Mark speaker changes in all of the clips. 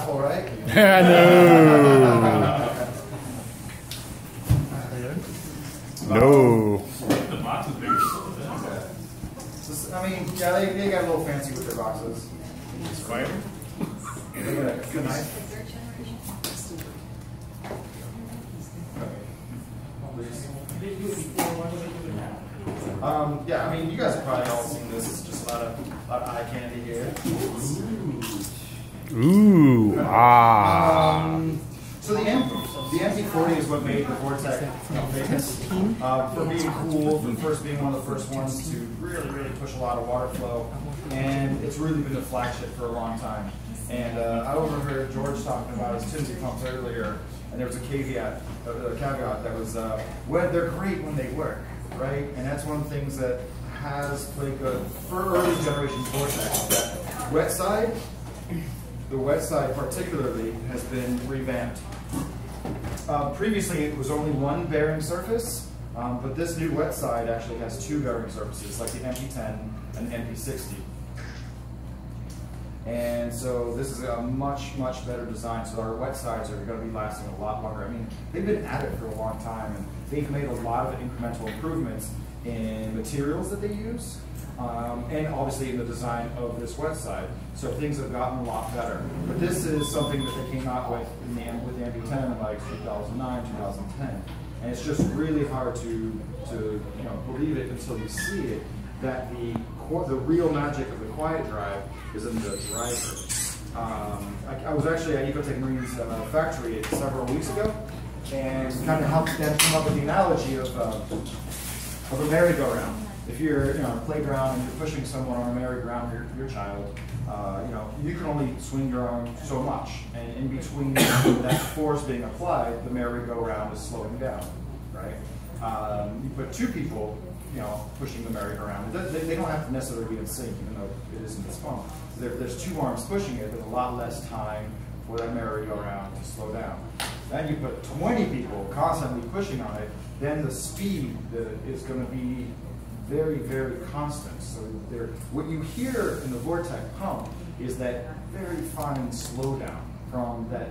Speaker 1: all right?
Speaker 2: No.
Speaker 3: The box is bigger.
Speaker 1: I mean, yeah, they got a little fancy with their boxes.
Speaker 3: It's quieter.
Speaker 1: Good night. Yeah, I mean, you guys have probably all seen this. It's just a lot of eye candy here.
Speaker 2: Ooh. Ah.
Speaker 1: So the MP40 is what made the Vortex famous for being cool, for first being one of the first ones to really push a lot of water flow, and it's really been a flagship for a long time. And I overheard George talking about his Tinsy pumps earlier, and there was a caveat that was, well, they're great when they work, right? And that's one of the things that has played good for early generation Vortex. That wet side, the wet side particularly, has been revamped. Previously, it was only one bearing surface, but this new wet side actually has two bearing surfaces, like the MP10 and the MP60. And so this is a much better design. So our wet sides are going to be lasting a lot longer. I mean, they've been at it for a long time, and they've made a lot of incremental improvements in materials that they use, and obviously in the design of this wet side. So things have gotten a lot better. But this is something that they came out with with the MP10 in like 2009, 2010. And it's just really hard to believe it until you see it, that the real magic of the quiet drive is in the driver. I was actually at Ecotech Marine's factory several weeks ago, and kind of helped them come up with the analogy of a merry-go-round. If you're in a playground and you're pushing someone on a merry-go-round, your child, you can only swing your arm so much, and in between that force being applied, the merry-go-round is slowing down, right? You put two people, pushing the merry-go-round. They don't have to necessarily be in sync, even though it is in this pump. There's two arms pushing it, there's a lot less time for that merry-go-round to slow down. Then you put 20 people constantly pushing on it, then the speed is going to be very constant. So what you hear in the Vortex pump is that very fine slowdown from that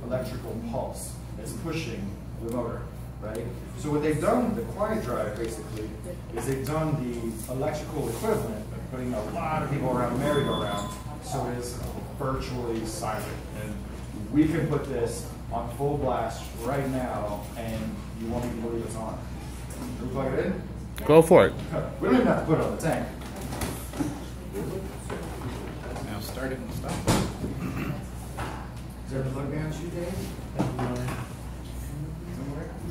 Speaker 1: electrical pulse that's pushing the motor, right? So what they've done with the quiet drive, basically, is they've done the electrical equivalent of putting a lot of people around the merry-go-round, so it's virtually silent. And we can put this on full blast right now, and you won't even believe it's on. Can we plug it in?
Speaker 2: Go for it.
Speaker 1: We don't even have to put it on the tank.
Speaker 3: Now start it and stop.
Speaker 1: Is there a plug down shoe, Dave? Somewhere?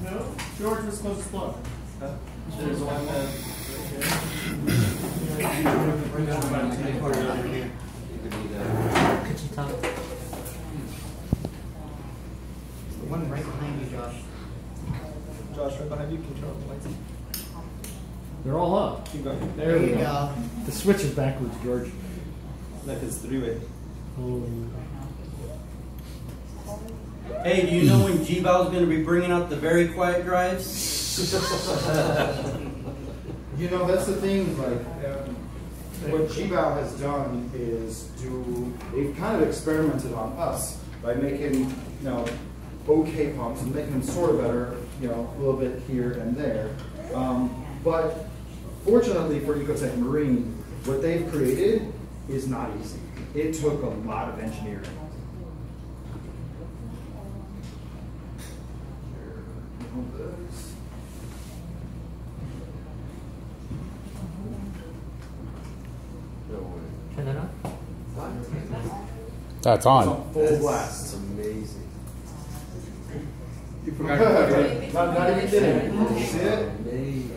Speaker 4: No, George was supposed to plug.
Speaker 1: There's one
Speaker 5: Kitchen top. The one right behind you, Josh.
Speaker 4: Josh, right behind you, can you turn on the lights?
Speaker 6: They're all up.
Speaker 4: Keep going.
Speaker 6: There we
Speaker 5: you
Speaker 6: go.
Speaker 5: go.
Speaker 6: The switch is backwards, George.
Speaker 4: That is three-way.
Speaker 6: Oh.
Speaker 7: Hey, do you know when G-Val's going to be bringing out the very quiet drives?
Speaker 1: That's the thing, like, what G-Val has done is they've kind of experimented on us by making, okay pumps and making them sort of better, a little bit here and there. But fortunately for Ecotech Marine, what they've created is not easy. It took a lot of engineering.
Speaker 5: Turn that on.
Speaker 2: That's
Speaker 1: It's
Speaker 2: on.
Speaker 1: on full blast.
Speaker 4: That's amazing.
Speaker 1: You forgot not even kidding. See it?
Speaker 4: Amazing.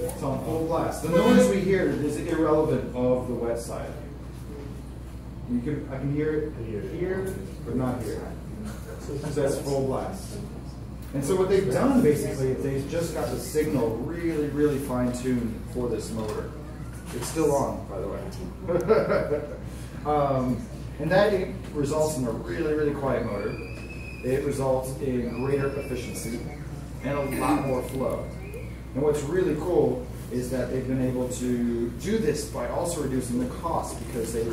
Speaker 1: It's on full blast. The noise we hear is irrelevant of the wet side. I can hear it here, but not here. So that's full blast. And so what they've done basically is they've just got the signal really fine-tuned for this motor. It's still on, by the way. And that results in a really quiet motor. It results in greater efficiency and a lot more flow. And what's really cool is that they've been able to do this by also reducing the cost, because they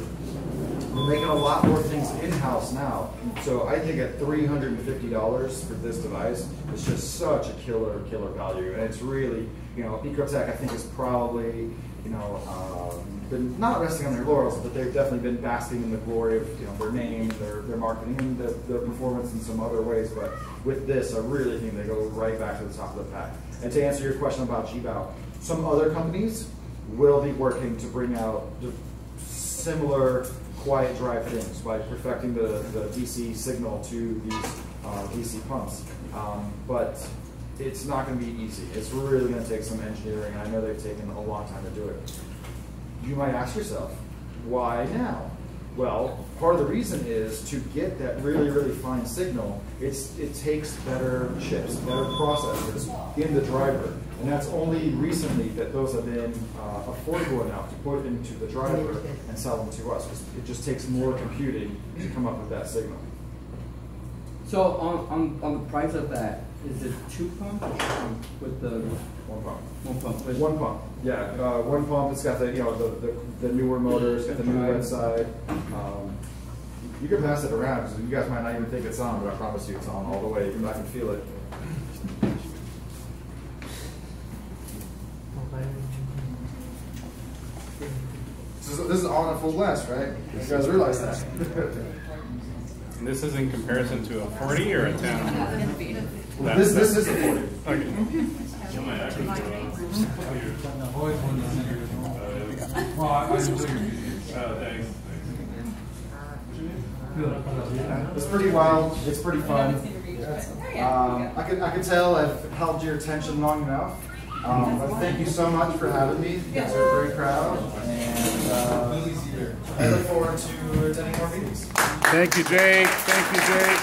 Speaker 1: We're making a lot more things in-house now. So I think at $350 for this device, it's just such a killer value. And it's really, you know, Ecotech I think is probably, you know, been not resting on their laurels, but they've definitely been basking in the glory of, you know, their name, their marketing, and their performance in some other ways. But with this, I really think they go right back to the top of the pack. And to answer your question about GBOW, some other companies will be working to bring out similar quiet drive things by perfecting the DC signal to these DC pumps. But it's not going to be easy. It's really going to take some engineering, and I know they've taken a long time to do it. You might ask yourself, why now? Well, part of the reason is to get that really fine signal, it takes better chips, better processors in the driver. And that's only recently that those have been affordable enough to put into the driver and sell them to us. It just takes more computing to come up with that signal.
Speaker 7: So on the price of that, is it 2 pump or 3 pump with the
Speaker 1: One pump.
Speaker 7: 1 pump? With
Speaker 1: One pump. Yeah, one pump. It's got the the newer motors, got the new red side. You can pass it around because you guys might not even think it's on, but I promise you it's on all the way. I can feel it. This is on at full blast, right? You guys realize that?
Speaker 3: And this is in comparison to a 40 or a 10?
Speaker 1: This is a 40.
Speaker 3: Okay.
Speaker 1: It's pretty wild. It's pretty fun. I could tell I've held your attention long enough. But thank you so much for having me. You guys are a great crowd, and I look forward to attending more meetings.
Speaker 2: Thank you, Jake. Thank you, Jake.